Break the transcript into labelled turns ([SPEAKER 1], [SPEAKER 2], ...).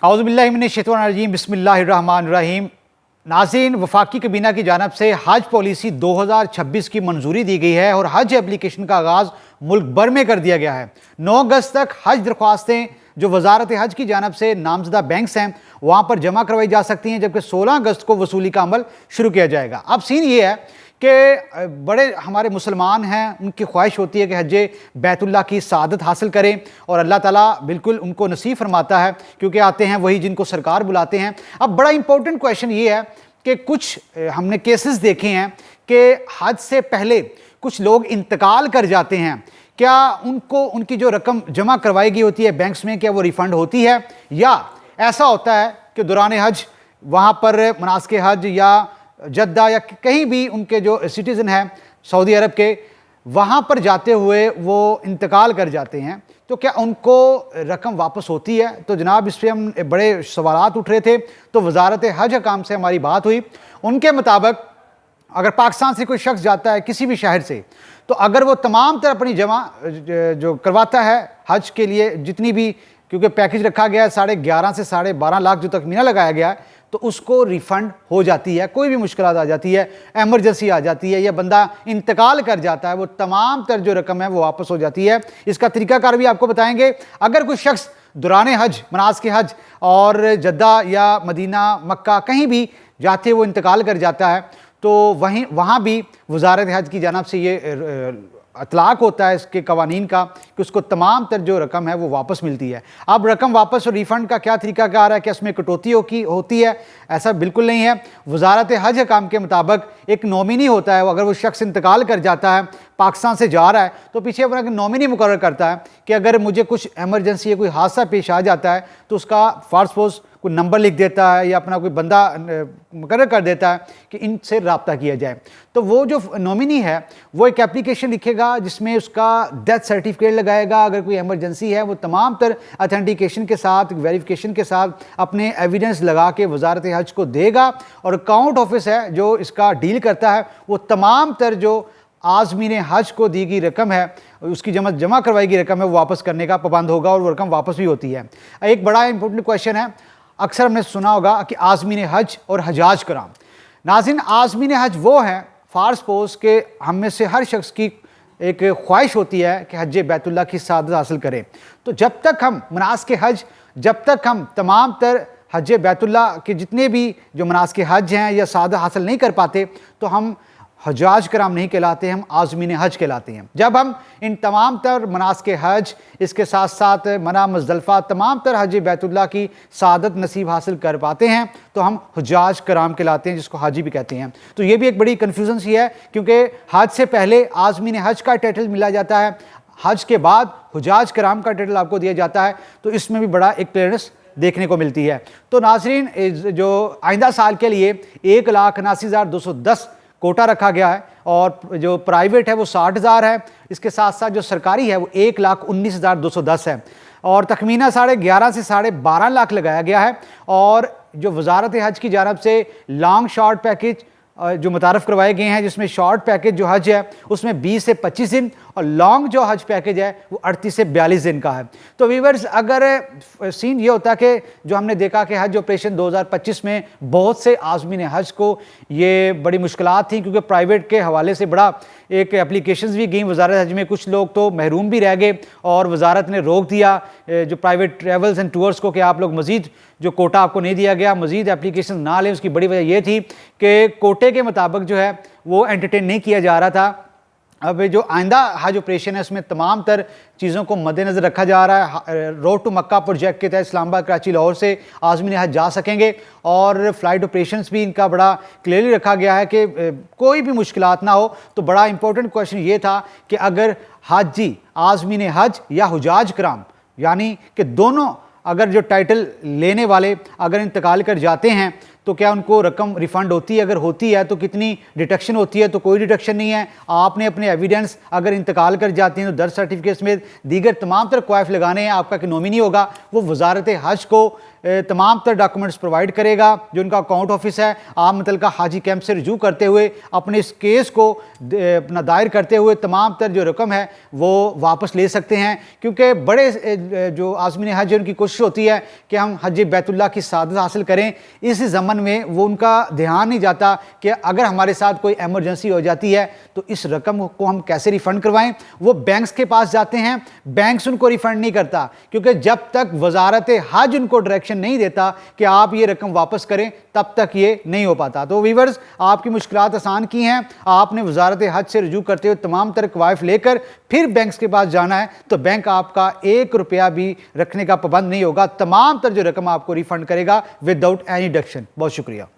[SPEAKER 1] औज़ुबिल्लाहि मिनश्शैतानिर्रजीम बिस्मिल्लाहिर्रहमानिर्रहीम। नाज़रीन, वफाकी काबीना की जानिब से हज पॉलिसी 2026 की मंजूरी दी गई है और हज एप्लीकेशन का आगाज़ मुल्क भर में कर दिया गया है। 9 अगस्त तक हज दरख्वास्तें जो वजारत हज की जानिब से नामजदा बैंक्स हैं वहाँ पर जमा करवाई जा सकती हैं, जबकि 16 अगस्त को वसूली का अमल शुरू किया जाएगा। अब सीन ये है कि बड़े हमारे मुसलमान हैं, उनकी ख्वाहिश होती है कि हज बैतुल्लाह की सआदत हासिल करें और अल्लाह ताला बिल्कुल उनको नसीब फरमाता है, क्योंकि आते हैं वही जिनको सरकार बुलाते हैं। अब बड़ा इंपॉर्टेंट क्वेश्चन ये है कि कुछ हमने केसेस देखे हैं कि हज से पहले कुछ लोग इंतकाल कर जाते हैं, क्या उनको उनकी जो रकम जमा करवाई गई होती है बैंक्स में, क्या वो रिफ़ंड होती है, या ऐसा होता है कि दौरान हज वहाँ पर मनासिक हज या जद्दा या कहीं भी उनके जो सिटीज़न हैं सऊदी अरब के, वहाँ पर जाते हुए वो इंतकाल कर जाते हैं, तो क्या उनको रकम वापस होती है? तो जनाब, इस पर हम बड़े सवालात उठ रहे थे। तो वजारत हज हकाम से हमारी बात हुई। उनके मुताबिक अगर पाकिस्तान से कोई शख्स जाता है किसी भी शहर से, तो अगर वो तमाम तरह अपनी जमा जो करवाता है हज के लिए, जितनी भी, क्योंकि पैकेज रखा गया है 11.5 से 12.5 लाख जो तखमीना लगाया गया है, तो उसको रिफ़ंड हो जाती है। कोई भी मुश्किल आ जाती है, एमरजेंसी आ जाती है या बंदा इंतकाल कर जाता है, वो तमाम तर जो रकम है वो वापस हो जाती है। इसका तरीकाकार भी आपको बताएंगे। अगर कोई शख्स दौरान हज, मनासिक हज और जद्दा या मदीना, मक्का कहीं भी जाते वो इंतकाल कर जाता है, तो वहाँ भी वजारत हज की जानिब से ये इतलाक होता है इसके कवानीन का कि उसको तमाम तर जो रकम है वो वापस मिलती है। अब रकम वापस और रिफ़ंड का क्या तरीकाकार है, क्या इसमें कटौती होती है? ऐसा बिल्कुल नहीं है। वजारत हज हकाम के मुताबिक एक नॉमिनी होता है, अगर वो शख्स इंतकाल कर जाता है, पाकिस्तान से जा रहा है, तो पीछे अपना नॉमिनी मुकर्रर करता है कि अगर मुझे कुछ एमरजेंसी या कोई हादसा पेश आ जाता है तो उसका फर्स्ट पोस्ट कोई नंबर लिख देता है या अपना कोई बंदा मुकर्रर कर देता है कि इनसे रब्ता किया जाए। तो वो जो नॉमिनी है वो एक एप्लीकेशन लिखेगा जिसमें उसका डेथ सर्टिफिकेट लगाएगा। अगर कोई एमरजेंसी है वो तमाम तर अथेंटिकेशन के साथ, वेरिफिकेशन के साथ अपने एविडेंस लगा के वजारत हज को देगा, और अकाउंट ऑफिस है जो इसका डील करता है, वो तमाम तर जो आज़मीन हज को दी गई रकम है, उसकी जमा करवाई गई रकम है, वो वापस करने का पाबंद होगा और वो रकम वापस भी होती है। एक बड़ा इंपॉर्टेंट क्वेश्चन है, अक्सर हमने सुना होगा कि आज़मीन हज और हजाज कराम। नाज़रीन, आज़मीन हज वो है, फ़ार्स पोस के हम में से हर शख्स की एक ख्वाहिश होती है कि हज बैतुल्लाह की सआदत हासिल करें। तो जब तक हम मनासिक हज, जब तक हम तमाम तर हज बैतुल्लाह के जितने भी जो मनासिक हज हैं या सआदत हासिल नहीं कर पाते, तो हम हजाज कराम नहीं कहलाते, हम आज़मीन हज कहलाते हैं। जब हम इन तमाम तर मनासिक हज, इसके साथ साथ मना मुज़दलिफ़ा, तमाम तर हज बैतुल्लाह की सआदत नसीब हासिल कर पाते हैं, तो हम हजाज कराम कहलाते हैं, जिसको हाजी भी कहते हैं। तो ये भी एक बड़ी कन्फ्यूज़न सी है, क्योंकि हज से पहले आज़मीन हज का टाइटल मिला जाता है, हज के बाद हजाज कराम का टाइटल आपको दिया जाता है। तो इसमें भी बड़ा एक क्लियरेंस देखने को मिलती है। तो नाज़रीन, जो आइंदा साल के लिए 1,79,210 कोटा रखा गया है, और जो प्राइवेट है वो 60,000 है, इसके साथ साथ जो सरकारी है वो 1,19,210 है, और तखमीना 11.5 से 12.5 लाख लगाया गया है। और जो वजारत हज की जानिब से लॉन्ग शॉर्ट पैकेज जो मुतारफ़ करवाए गए हैं, जिसमें शॉर्ट पैकेज जो हज है उसमें 20 से 25 दिन, और लॉन्ग जो हज पैकेज है वो 38 से 42 दिन का है। तो व्यूअर्स, अगर सीन ये होता कि जो हमने देखा कि हज ऑपरेशन 2025 में बहुत से आज़मीन हज को ये बड़ी मुश्किलात थी, क्योंकि प्राइवेट के हवाले से बड़ा एक एप्लीकेशंस भी गई वजारत हज में, कुछ लोग तो महरूम भी रह गए, और वजारत ने रोक दिया जो प्राइवेट ट्रेवल्स एंड टूर्स को कि आप लोग मज़ीद जो कोटा आपको नहीं दिया गया, मज़ीद एप्लीकेशन ना लें। उसकी बड़ी वजह ये थी कि कोटे के मुताबिक जो है वो एंटरटेन नहीं किया जा रहा था। अब जो आइंदा हज ऑपरेशन है उसमें तमाम तर चीज़ों को मद्देनज़र रखा जा रहा है। रोड टू मक्का प्रोजेक्ट के तहत इस्लामाबाद, कराची, लाहौर से आज़मीन हज जा सकेंगे, और फ़्लाइट ऑपरेशंस भी इनका बड़ा क्लियरली रखा गया है कि कोई भी मुश्किलात ना हो। तो बड़ा इंपॉर्टेंट क्वेश्चन ये था कि अगर हाजी आज़मीन हज या हुजाज कराम, यानी कि दोनों अगर जो टाइटल लेने वाले अगर इंतकाल कर जाते हैं, तो क्या उनको रकम रिफ़ंड होती है? अगर होती है तो कितनी डिडक्शन होती है? तो कोई डिडक्शन नहीं है। आपने अपने एविडेंस अगर इंतकाल कर जाते हैं तो दर्ज सर्टिफिकेट्स में दीगर तमाम तरह क्वाइफ लगाने हैं। आपका कि नॉमिनी होगा वो वजारत हज को तमाम तर डॉक्यूमेंट्स प्रोवाइड करेगा। जो उनका अकाउंट ऑफिस है, आप मुतलका हाजी कैंप से रजू करते हुए अपने इस केस को अपना दायर करते हुए तमाम तर जो रकम है वो वापस ले सकते हैं, क्योंकि बड़े जो आज़मीन हज है उनकी कोशिश होती है कि हम हज बैतुल्लाह की सादत हासिल करें। इस ज़मन में वो उनका ध्यान नहीं जाता कि अगर हमारे साथ कोई एमरजेंसी हो जाती है तो इस रकम को हम कैसे रिफ़ंड करवाएं। वो बैंक्स के पास जाते हैं, बैंक्स उनको रिफ़ंड नहीं करता, क्योंकि जब तक वजारत हज उनको डायरेक्शन नहीं देता कि आप ये रकम वापस करें तब तक ये नहीं हो पाता। तो वीवर्स, आपकी मुश्किलात आसान की हैं। आपने वजारत हज से रजू करते हुए तमाम तरह कवायफ लेकर फिर बैंक्स के पास जाना है, तो बैंक आपका 1 रुपया भी रखने का पाबंद नहीं होगा। तमाम तर जो रकम आपको रिफ़ंड करेगा विदाउट एनी डिडक्शन। बहुत शुक्रिया।